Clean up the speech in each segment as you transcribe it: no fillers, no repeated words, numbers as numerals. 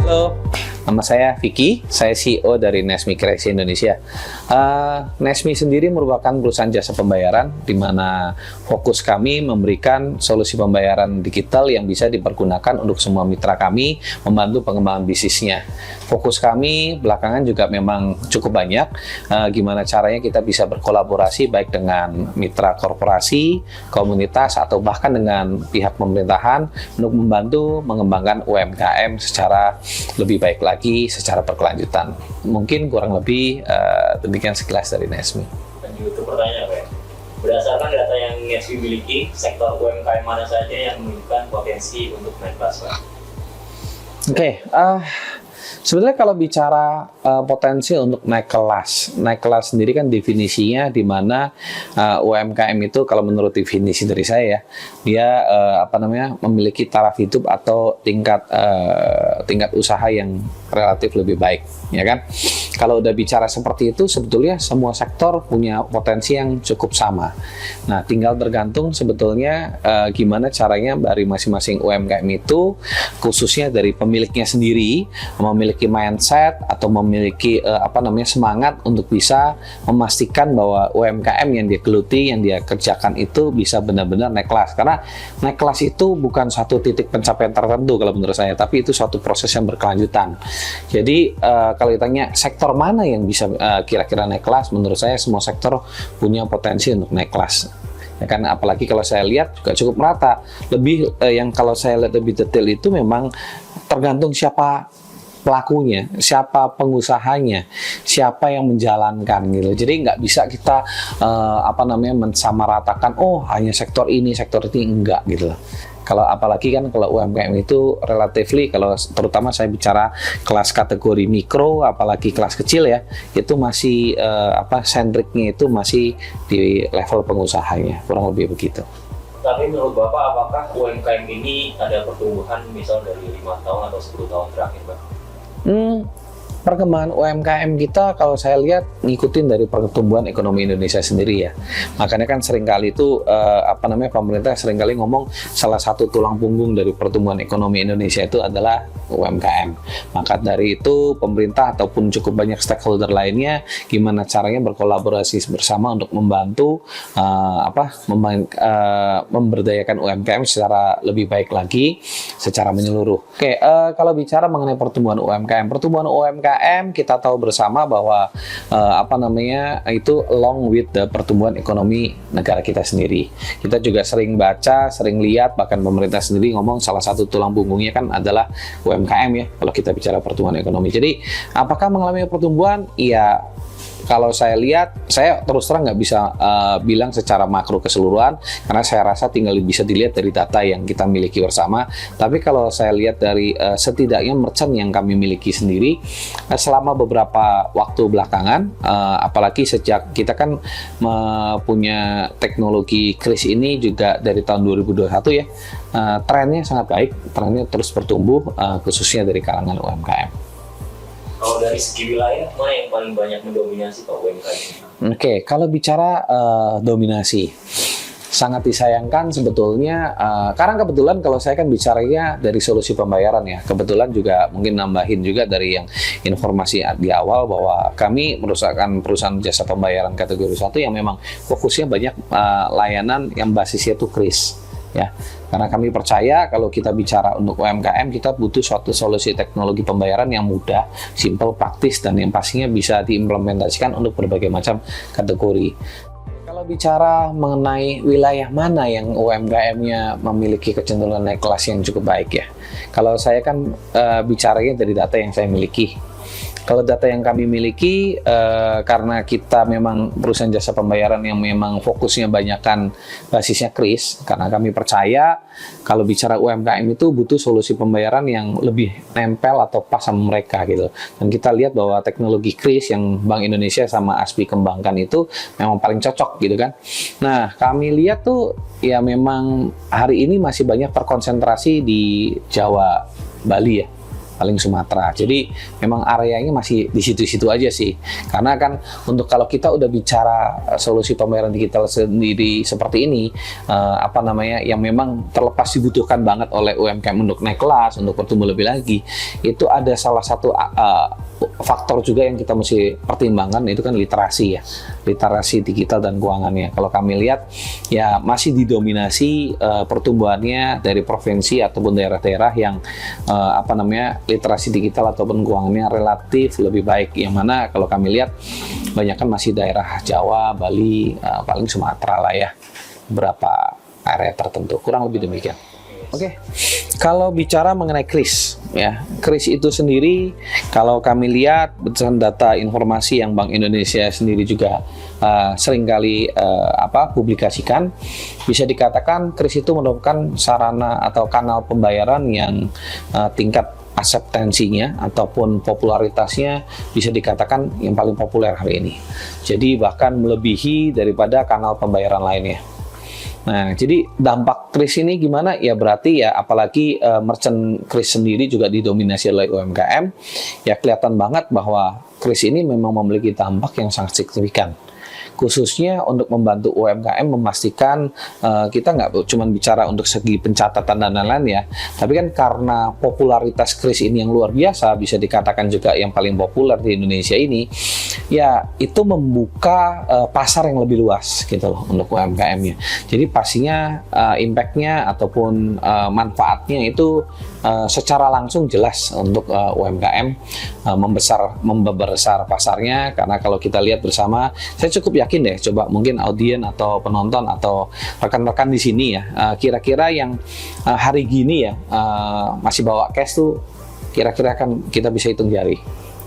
Halo, nama saya Vicky, saya CEO dari Nesmi Kreasi Indonesia. Nesmi sendiri merupakan perusahaan jasa pembayaran di mana fokus kami memberikan solusi pembayaran digital yang bisa dipergunakan untuk semua mitra kami membantu pengembangan bisnisnya. Fokus kami belakangan juga memang cukup banyak, gimana caranya kita bisa berkolaborasi baik dengan mitra korporasi, komunitas, atau bahkan dengan pihak pemerintahan untuk membantu mengembangkan UMKM secara lebih baik lagi secara berkelanjutan. Mungkin kurang lebih demikian sekilas dari Nesmi. Lanjut ke pertanyaan, Pak. Berdasarkan data yang Nesmi miliki, sektor UMKM mana saja yang menunjukkan potensi untuk naik kelas, Pak? Oke, sebenarnya kalau bicara potensi untuk naik kelas sendiri kan definisinya di mana UMKM itu kalau menurut definisi dari saya ya, dia memiliki taraf hidup atau tingkat usaha yang relatif lebih baik, ya kan? Kalau udah bicara seperti itu, sebetulnya semua sektor punya potensi yang cukup sama. Nah, tinggal tergantung sebetulnya gimana caranya dari masing-masing UMKM itu, khususnya dari pemiliknya sendiri, memiliki mindset atau memiliki semangat untuk bisa memastikan bahwa UMKM yang dia geluti, yang dia kerjakan itu bisa benar-benar naik kelas. Karena naik kelas itu bukan satu titik pencapaian tertentu kalau menurut saya, tapi itu suatu proses yang berkelanjutan. Jadi kalau ditanya sektor mana yang bisa kira-kira naik kelas, menurut saya semua sektor punya potensi untuk naik kelas. Ya kan, apalagi kalau saya lihat juga cukup merata. Lebih yang kalau saya lihat lebih detail itu memang tergantung siapa pelakunya, siapa pengusahanya, siapa yang menjalankan gitu. Jadi nggak bisa kita mensamaratakan, oh hanya sektor ini enggak gitu. Kalau apalagi kan kalau UMKM itu relatively, kalau terutama saya bicara kelas kategori mikro, apalagi kelas kecil ya, itu masih sentriknya itu masih di level pengusahanya, kurang lebih begitu. Tapi menurut Bapak, apakah UMKM ini ada pertumbuhan misal dari 5 tahun atau 10 tahun terakhir, Pak? Perkembangan UMKM kita kalau saya lihat ngikutin dari pertumbuhan ekonomi Indonesia sendiri ya. Makanya kan seringkali itu pemerintah seringkali ngomong salah satu tulang punggung dari pertumbuhan ekonomi Indonesia itu adalah UMKM. Maka dari itu pemerintah ataupun cukup banyak stakeholder lainnya gimana caranya berkolaborasi bersama untuk membantu memberdayakan UMKM secara lebih baik lagi secara menyeluruh. Oke, kalau bicara mengenai pertumbuhan UMKM kita tahu bersama bahwa itu along with the pertumbuhan ekonomi negara kita sendiri. Kita juga sering baca, sering lihat, bahkan pemerintah sendiri ngomong salah satu tulang punggungnya kan adalah UMKM ya, kalau kita bicara pertumbuhan ekonomi. Jadi, apakah mengalami pertumbuhan? Iya. Kalau saya lihat, saya terus terang nggak bisa bilang secara makro keseluruhan, karena saya rasa tinggal bisa dilihat dari data yang kita miliki bersama. Tapi kalau saya lihat dari setidaknya merchant yang kami miliki sendiri, selama beberapa waktu belakangan, apalagi sejak kita kan punya teknologi kris ini juga dari tahun 2021 ya, trennya sangat baik, trennya terus bertumbuh, khususnya dari kalangan UMKM. Kalau dari segi wilayah, mana yang paling banyak mendominasi Pak UMKM? Oke, kalau bicara dominasi, sangat disayangkan sebetulnya, karena kebetulan kalau saya kan bicaranya dari solusi pembayaran ya, kebetulan juga mungkin nambahin juga dari yang informasi di awal bahwa kami merupakan perusahaan jasa pembayaran kategori 1 yang memang fokusnya banyak layanan yang basisnya itu kris. Ya, karena kami percaya kalau kita bicara untuk UMKM, kita butuh suatu solusi teknologi pembayaran yang mudah, simple, praktis, dan yang pastinya bisa diimplementasikan untuk berbagai macam kategori. Kalau bicara mengenai wilayah mana yang UMKM-nya memiliki kecenderungan naik kelas yang cukup baik ya, kalau saya kan bicaranya dari data yang saya miliki. Kalau data yang kami miliki, karena kita memang perusahaan jasa pembayaran yang memang fokusnya banyakkan basisnya kris, karena kami percaya kalau bicara UMKM itu butuh solusi pembayaran yang lebih nempel atau pas sama mereka gitu. Dan kita lihat bahwa teknologi kris yang Bank Indonesia sama ASPI kembangkan itu memang paling cocok gitu kan. Nah, kami lihat tuh ya memang hari ini masih banyak terkonsentrasi di Jawa, Bali ya. paling Sumatera. Jadi memang areanya masih di situ-situ aja sih. Karena kan untuk kalau kita udah bicara solusi pembayaran digital sendiri seperti ini, yang memang terlepas dibutuhkan banget oleh UMKM untuk naik kelas, untuk bertumbuh lebih lagi, itu ada salah satu faktor juga yang kita mesti pertimbangkan, itu kan literasi ya, literasi digital dan keuangannya. Kalau kami lihat ya masih didominasi pertumbuhannya dari provinsi ataupun daerah-daerah yang literasi digital ataupun keuangannya relatif lebih baik. Yang mana kalau kami lihat banyak kan masih daerah Jawa, Bali, paling Sumatera lah ya, beberapa area tertentu, kurang lebih demikian. Oke, kalau bicara mengenai KRIS, ya KRIS itu sendiri, kalau kami lihat berdasarkan data informasi yang Bank Indonesia sendiri juga seringkali publikasikan, bisa dikatakan KRIS itu merupakan sarana atau kanal pembayaran yang tingkat akseptansinya ataupun popularitasnya bisa dikatakan yang paling populer hari ini. Jadi bahkan melebihi daripada kanal pembayaran lainnya. Nah, jadi dampak KRIS ini gimana? Ya berarti ya apalagi merchant KRIS sendiri juga didominasi oleh UMKM, ya kelihatan banget bahwa KRIS ini memang memiliki dampak yang sangat signifikan. Khususnya untuk membantu UMKM memastikan kita nggak cuma bicara untuk segi pencatatan dan lain-lain ya, tapi kan karena popularitas KRIS ini yang luar biasa, bisa dikatakan juga yang paling populer di Indonesia ini, ya itu membuka pasar yang lebih luas gitu loh untuk UMKM-nya. Jadi pastinya impact-nya ataupun manfaatnya itu secara langsung jelas untuk UMKM membesar pasarnya. Karena kalau kita lihat bersama, saya cukup yakin deh, coba mungkin audien atau penonton atau rekan-rekan di sini ya, kira-kira yang hari gini ya masih bawa cash tuh kira-kira kan kita bisa hitung jari,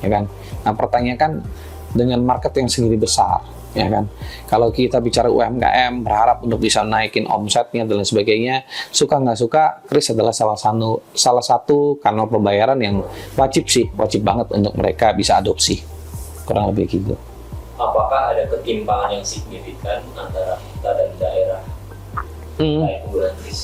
ya kan. Nah pertanyaan kan dengan market yang segini besar, ya kan, kalau kita bicara UMKM berharap untuk bisa naikin omsetnya dan lain sebagainya, suka nggak suka KRIS adalah salah satu kanal pembayaran yang wajib banget untuk mereka bisa adopsi, kurang lebih gitu. Apakah ada ketimpangan yang signifikan antara kita dan daerah lain penggunaan KRIS?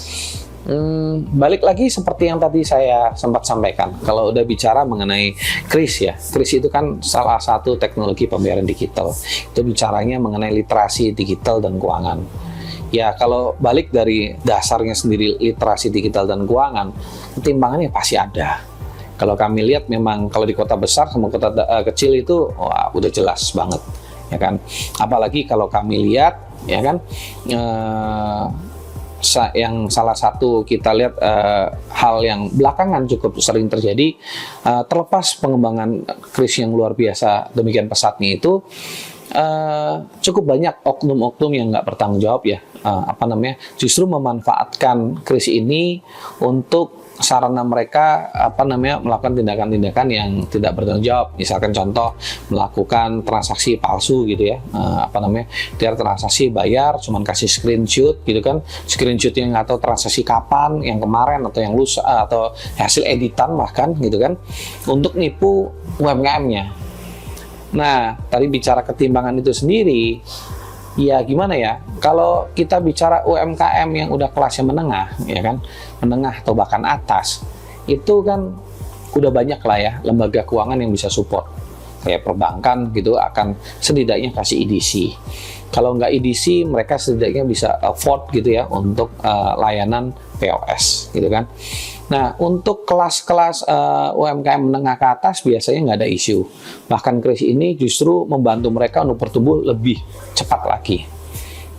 Balik lagi seperti yang tadi saya sempat sampaikan, kalau udah bicara mengenai KRIS ya, KRIS itu kan salah satu teknologi pembayaran digital. Itu bicaranya mengenai literasi digital dan keuangan. Ya kalau balik dari dasarnya sendiri literasi digital dan keuangan, ketimpangannya pasti ada. Kalau kami lihat memang kalau di kota besar sama kota kecil itu udah jelas banget, ya kan. Apalagi kalau kami lihat, ya kan, yang salah satu kita lihat hal yang belakangan cukup sering terjadi, terlepas pengembangan KRIS yang luar biasa demikian pesatnya itu, cukup banyak oknum-oknum yang nggak bertanggung jawab ya, justru memanfaatkan KRIS ini untuk sarana mereka melakukan tindakan-tindakan yang tidak bertanggung jawab. Misalkan contoh melakukan transaksi palsu gitu ya, dia transaksi bayar cuman kasih screenshot gitu kan, screenshotnya nggak tahu transaksi kapan, yang kemarin atau yang lusa atau hasil editan bahkan gitu kan, untuk nipu UMKM-nya. Nah tadi bicara ketimbangan itu sendiri, ya gimana ya, kalau kita bicara UMKM yang udah kelasnya menengah, ya kan, menengah atau bahkan atas, itu kan udah banyak lah ya lembaga keuangan yang bisa support, kayak perbankan gitu akan setidaknya kasih EDC. Kalau nggak EDC, mereka setidaknya bisa afford gitu ya untuk layanan POS gitu kan. Nah, untuk kelas-kelas UMKM menengah ke atas biasanya nggak ada isu. Bahkan KRIS ini justru membantu mereka untuk bertumbuh lebih cepat lagi.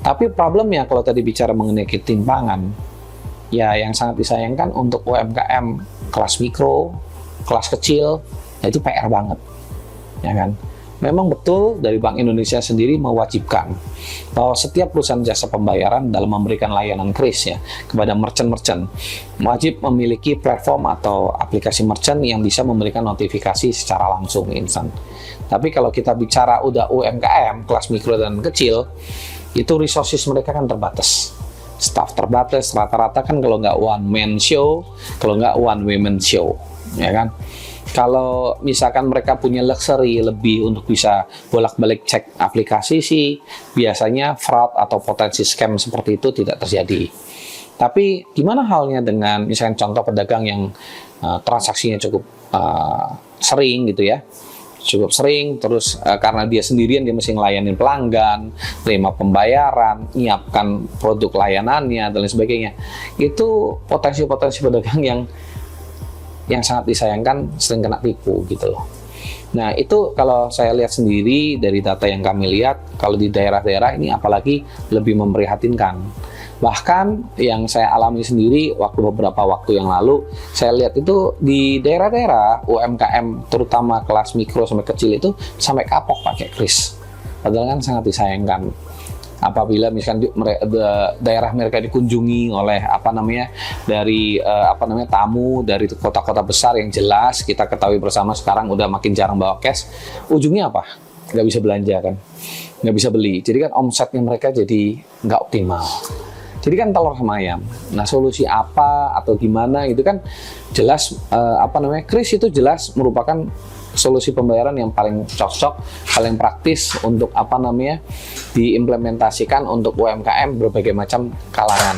Tapi problemnya kalau tadi bicara mengenai ketimpangan, ya yang sangat disayangkan untuk UMKM kelas mikro, kelas kecil, ya itu PR banget, ya kan. Memang betul dari Bank Indonesia sendiri mewajibkan bahwa setiap perusahaan jasa pembayaran dalam memberikan layanan KRIS ya kepada merchant-merchant wajib memiliki platform atau aplikasi merchant yang bisa memberikan notifikasi secara langsung instan. Tapi kalau kita bicara udah UMKM kelas mikro dan kecil, itu resources mereka kan terbatas, staff terbatas, rata-rata kan kalau nggak one man show, kalau nggak one woman show, ya kan. Kalau misalkan mereka punya luxury lebih untuk bisa bolak-balik cek aplikasi sih, biasanya fraud atau potensi scam seperti itu tidak terjadi. Tapi gimana halnya dengan misalkan contoh pedagang yang transaksinya cukup sering gitu ya, cukup sering. Terus karena dia sendirian, dia mesti ngelayanin pelanggan, terima pembayaran, nyiapkan produk layanannya dan lain sebagainya. Itu potensi-potensi pedagang yang sangat disayangkan sering kena tipu gitu loh. Nah, itu kalau saya lihat sendiri dari data yang kami lihat, kalau di daerah-daerah ini apalagi lebih memprihatinkan. Bahkan yang saya alami sendiri beberapa waktu yang lalu, saya lihat itu di daerah-daerah UMKM, terutama kelas mikro sampai kecil itu sampai kapok pakai kris. Padahal kan sangat disayangkan. Apabila misalkan daerah mereka dikunjungi oleh tamu dari kota-kota besar yang jelas kita ketahui bersama sekarang udah makin jarang bawa cash, ujungnya apa? Nggak bisa belanja kan, nggak bisa beli. Jadi kan omsetnya mereka jadi nggak optimal. Jadi kan telur sama ayam. Nah, solusi apa atau gimana itu kan jelas kris itu jelas merupakan solusi pembayaran yang paling cocok, paling praktis untuk diimplementasikan untuk UMKM berbagai macam kalangan,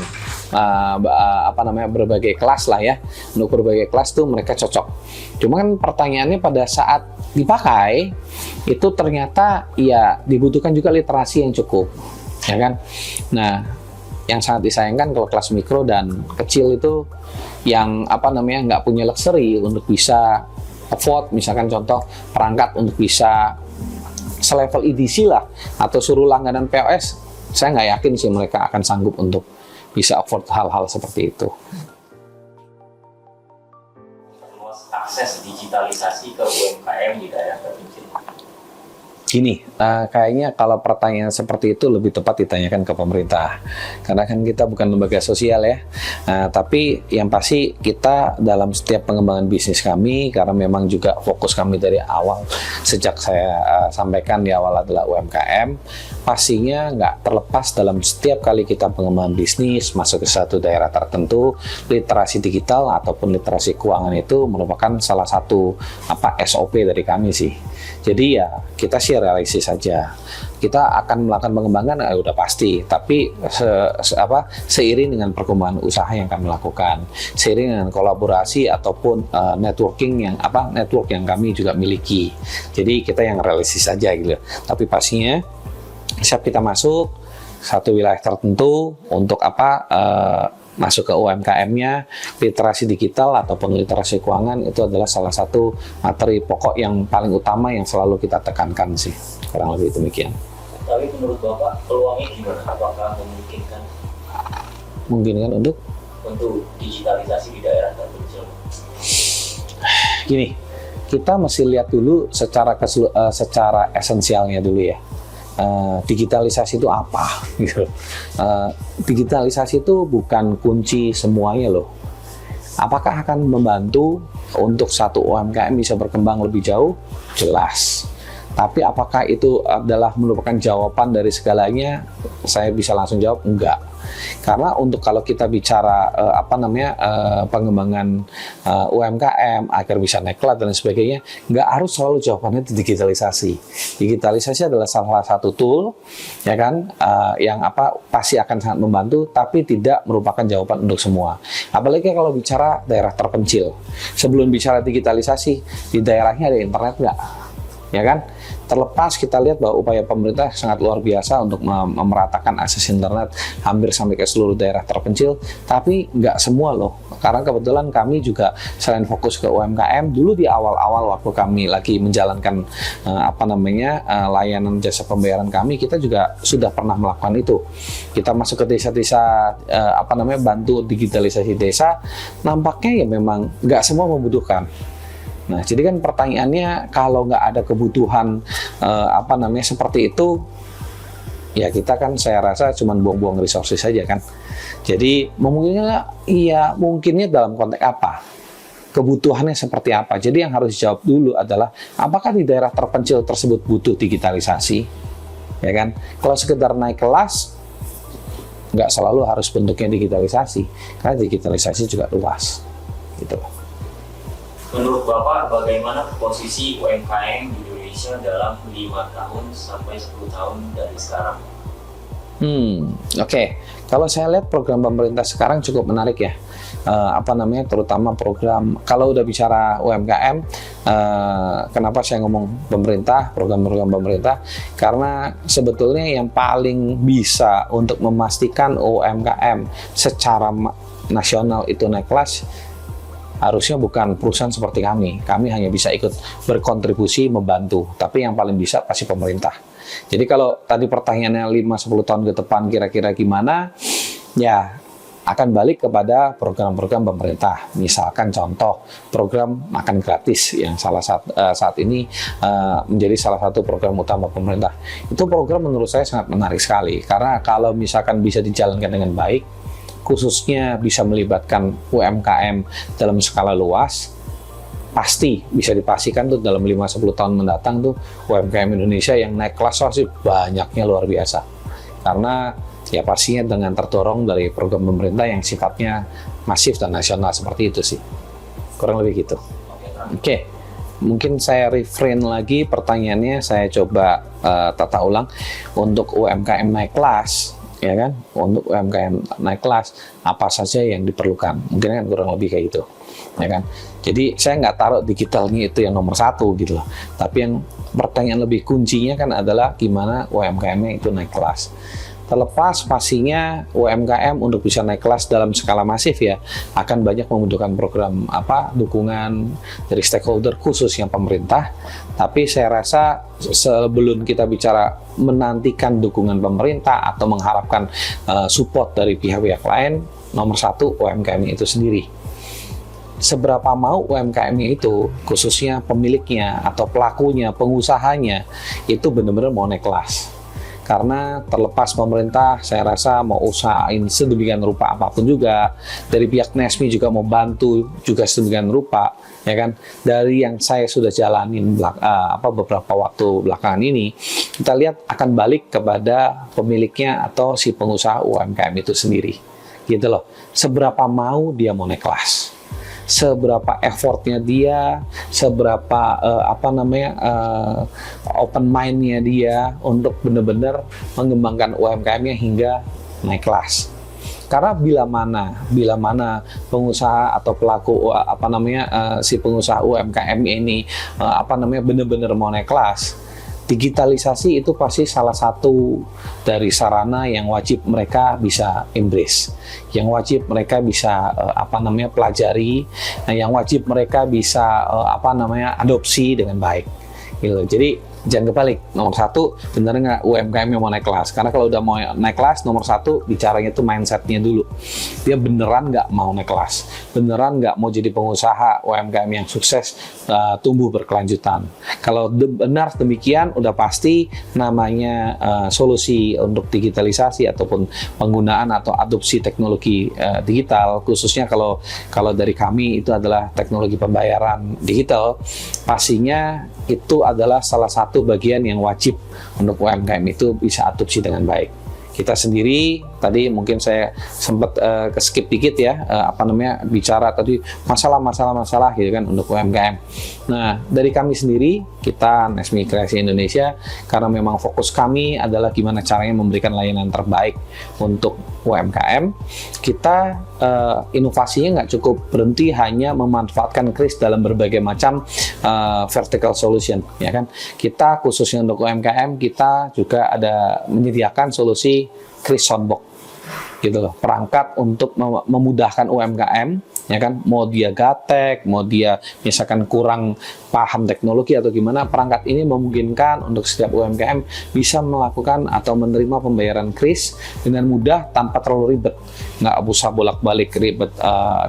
berbagai kelas lah ya. Untuk berbagai kelas tuh mereka cocok. Cuma kan pertanyaannya pada saat dipakai itu ternyata ya dibutuhkan juga literasi yang cukup, ya kan? Nah, yang sangat disayangkan kalau kelas mikro dan kecil itu yang nggak punya luxury untuk bisa afford, misalkan contoh perangkat untuk bisa selevel EDC lah, atau suruh langganan POS, saya nggak yakin sih mereka akan sanggup untuk bisa afford hal-hal seperti itu. Luas akses digitalisasi ke UMKM di daerah terpencil. Gini, kayaknya kalau pertanyaan seperti itu lebih tepat ditanyakan ke pemerintah, karena kan kita bukan lembaga sosial ya. Tapi yang pasti kita dalam setiap pengembangan bisnis kami, karena memang juga fokus kami dari awal, sejak saya sampaikan di awal adalah UMKM, pastinya nggak terlepas dalam setiap kali kita pengembangan bisnis masuk ke satu daerah tertentu, literasi digital ataupun literasi keuangan itu merupakan salah satu SOP dari kami sih. Jadi ya kita sih realistis saja. Kita akan melakukan pengembangan udah pasti, tapi seiring dengan perkembangan usaha yang kami lakukan, seiring dengan kolaborasi ataupun network yang kami juga miliki. Jadi kita yang realistis saja gitu. Tapi pastinya siap kita masuk satu wilayah tertentu untuk masuk ke UMKM-nya, literasi digital ataupun literasi keuangan itu adalah salah satu materi pokok yang paling utama yang selalu kita tekankan sih, kurang lebih demikian. Tapi menurut Bapak peluangnya gimana? Apakah memungkinkan? Memungkinkan untuk digitalisasi di daerah terpencil? Gini, kita mesti lihat dulu secara esensialnya dulu ya. Digitalisasi itu apa? Gitu. Digitalisasi itu bukan kunci semuanya loh. Apakah akan membantu untuk satu UMKM bisa berkembang lebih jauh? Jelas. Tapi apakah itu adalah merupakan jawaban dari segalanya? Saya bisa langsung jawab enggak. Karena untuk kalau kita bicara pengembangan UMKM agar bisa naik kelas dan sebagainya, nggak harus selalu jawabannya itu digitalisasi. Digitalisasi adalah salah satu tool, ya kan, yang pasti akan sangat membantu, tapi tidak merupakan jawaban untuk semua. Apalagi kalau bicara daerah terpencil. Sebelum bicara digitalisasi, di daerahnya ada internet nggak? Ya kan? Terlepas kita lihat bahwa upaya pemerintah sangat luar biasa untuk memeratakan akses internet hampir sampai ke seluruh daerah terpencil, tapi nggak semua loh. Karena kebetulan kami juga selain fokus ke UMKM, dulu di awal-awal waktu kami lagi menjalankan layanan jasa pembayaran kami, kita juga sudah pernah melakukan itu. Kita masuk ke desa-desa, bantu digitalisasi desa, nampaknya ya memang nggak semua membutuhkan. Nah, jadi kan pertanyaannya kalau nggak ada kebutuhan seperti itu, ya kita kan saya rasa cuma buang-buang resources saja kan. Jadi memungkinkan nggak? Iya, mungkinnya dalam konteks apa? Kebutuhannya seperti apa? Jadi yang harus dijawab dulu adalah apakah di daerah terpencil tersebut butuh digitalisasi? Ya kan? Kalau sekedar naik kelas, nggak selalu harus bentuknya digitalisasi, karena digitalisasi juga luas, gitu. Menurut Bapak, bagaimana posisi UMKM di Indonesia dalam 5 tahun sampai 10 tahun dari sekarang? Oke. Kalau saya lihat program pemerintah sekarang cukup menarik ya. terutama program, kalau udah bicara UMKM, kenapa saya ngomong pemerintah, program-program pemerintah, karena sebetulnya yang paling bisa untuk memastikan UMKM secara nasional itu naik kelas harusnya bukan perusahaan seperti kami. Kami hanya bisa ikut berkontribusi, membantu. Tapi yang paling bisa pasti pemerintah. Jadi kalau tadi pertanyaannya 5-10 tahun ke depan kira-kira gimana, ya akan balik kepada program-program pemerintah. Misalkan contoh program makan gratis yang saat ini menjadi salah satu program utama pemerintah. Itu program menurut saya sangat menarik sekali. Karena kalau misalkan bisa dijalankan dengan baik, khususnya bisa melibatkan UMKM dalam skala luas, pasti bisa dipastikan tuh dalam 5-10 tahun mendatang tuh UMKM Indonesia yang naik kelas pasti banyaknya luar biasa. Karena ya pastinya dengan terdorong dari program pemerintah yang sifatnya masif dan nasional seperti itu sih. Kurang lebih gitu. Oke. Mungkin saya refrain lagi pertanyaannya, saya coba tata ulang. Untuk UMKM naik kelas, ya kan, untuk UMKM naik kelas apa saja yang diperlukan, mungkin kan kurang lebih kayak gitu, ya kan. Jadi saya nggak taruh digitalnya itu yang nomor 1 gitu loh, tapi yang pertanyaan lebih kuncinya kan adalah gimana UMKM-nya itu naik kelas. Terlepas pastinya UMKM untuk bisa naik kelas dalam skala masif ya akan banyak membutuhkan program dukungan dari stakeholder khusus yang pemerintah. Tapi saya rasa sebelum kita bicara menantikan dukungan pemerintah atau mengharapkan support dari pihak-pihak lain, nomor 1 UMKM itu sendiri. Seberapa mau UMKM itu, khususnya pemiliknya atau pelakunya, pengusahanya, itu benar-benar mau naik kelas. Karena terlepas pemerintah, saya rasa mau usahain sedemikian rupa apapun juga, dari pihak NESMI juga mau bantu juga sedemikian rupa, ya kan. Dari yang saya sudah jalanin beberapa waktu belakangan ini, kita lihat akan balik kepada pemiliknya atau si pengusaha UMKM itu sendiri, gitu loh. Seberapa mau dia mau naik kelas, seberapa effortnya dia, seberapa open mind-nya dia untuk benar-benar mengembangkan UMKM-nya hingga naik kelas. Karena bila mana pengusaha atau pelaku si pengusaha UMKM ini benar-benar mau naik kelas, digitalisasi itu pasti salah satu dari sarana yang wajib mereka bisa embrace, yang wajib mereka bisa pelajari, yang wajib mereka bisa adopsi dengan baik. Gitu. Jadi jangan kebalik, nomor 1 benar nggak UMKM yang mau naik kelas? Karena kalau udah mau naik kelas, nomor 1 bicaranya itu mindsetnya dulu. Dia beneran nggak mau naik kelas, beneran nggak mau jadi pengusaha UMKM yang sukses tumbuh berkelanjutan. Kalau benar demikian, udah pasti namanya solusi untuk digitalisasi ataupun penggunaan atau adopsi teknologi digital, khususnya kalau dari kami itu adalah teknologi pembayaran digital, pastinya itu adalah salah satu bagian yang wajib untuk UMKM itu bisa adopsi dengan baik. Kita sendiri tadi mungkin saya sempat skip dikit ya, bicara tadi masalah gitu kan untuk UMKM. Nah, dari kami sendiri, kita NESMI Kreasi Indonesia, karena memang fokus kami adalah gimana caranya memberikan layanan terbaik untuk UMKM, kita inovasinya nggak cukup berhenti hanya memanfaatkan kris dalam berbagai macam vertical solution, ya kan. Kita khususnya untuk UMKM, kita juga ada menyediakan solusi kris soundbox, gitu loh, perangkat untuk memudahkan UMKM, ya kan, mau dia gaptek, mau dia misalkan kurang paham teknologi atau gimana, perangkat ini memungkinkan untuk setiap UMKM bisa melakukan atau menerima pembayaran kris dengan mudah tanpa terlalu ribet, nggak usah bolak-balik ribet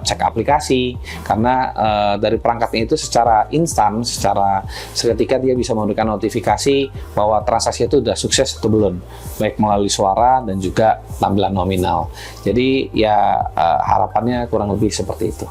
cek aplikasi, karena dari perangkatnya itu secara instan, secara seketika dia bisa memberikan notifikasi bahwa transaksi itu sudah sukses atau belum, baik melalui suara dan juga tampilan nominal. Jadi ya harapannya kurang lebih seperti itu.